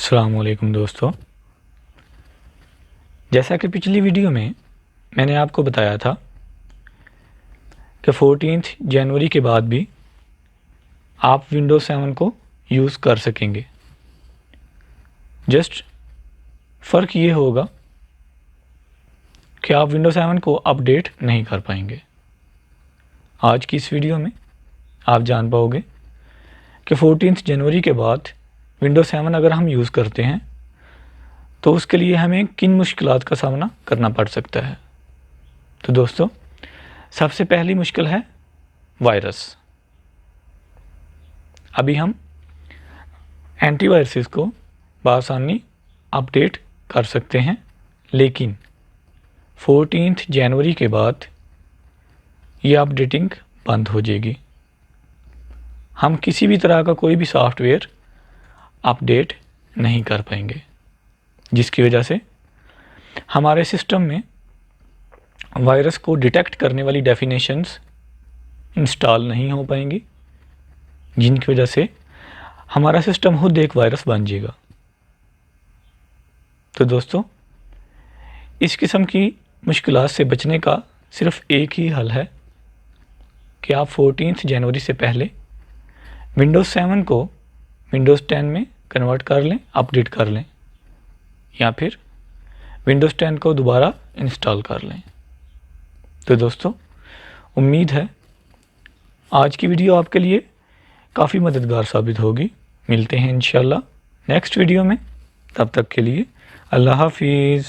अस्सलामुअलैकुम दोस्तों, जैसा कि पिछली वीडियो में मैंने आपको बताया था कि 14 जनवरी के बाद भी आप विंडोज़ 7 को यूज़ कर सकेंगे। जस्ट फ़र्क ये होगा कि आप विंडोज़ 7 को अपडेट नहीं कर पाएंगे। आज की इस वीडियो में आप जान पाओगे कि 14 जनवरी के बाद विंडोज़ 7 अगर हम यूज़ करते हैं तो उसके लिए हमें किन मुश्किलात का सामना करना पड़ सकता है। तो दोस्तों, सबसे पहली मुश्किल है वायरस। अभी हम एंटीवायरसेस को बआसानी अपडेट कर सकते हैं, लेकिन 14 जनवरी के बाद ये अपडेटिंग बंद हो जाएगी। हम किसी भी तरह का कोई भी सॉफ्टवेयर अपडेट नहीं कर पाएंगे, जिसकी वजह से हमारे सिस्टम में वायरस को डिटेक्ट करने वाली डेफिनेशंस इंस्टॉल नहीं हो पाएंगी, जिनकी वजह से हमारा सिस्टम खुद एक वायरस बन जाएगा। तो दोस्तों, इस किस्म की मुश्किलात से बचने का सिर्फ एक ही हल है कि आप 14 जनवरी से पहले विंडोज़ 7 को विंडोज़ 10 में कन्वर्ट कर लें, अपडेट कर लें, या फिर विंडोज़ 10 को दोबारा इंस्टॉल कर लें। तो दोस्तों, उम्मीद है आज की वीडियो आपके लिए काफ़ी मददगार साबित होगी। मिलते हैं इंशाल्लाह नेक्स्ट वीडियो में। तब तक के लिए अल्लाह हाफिज़।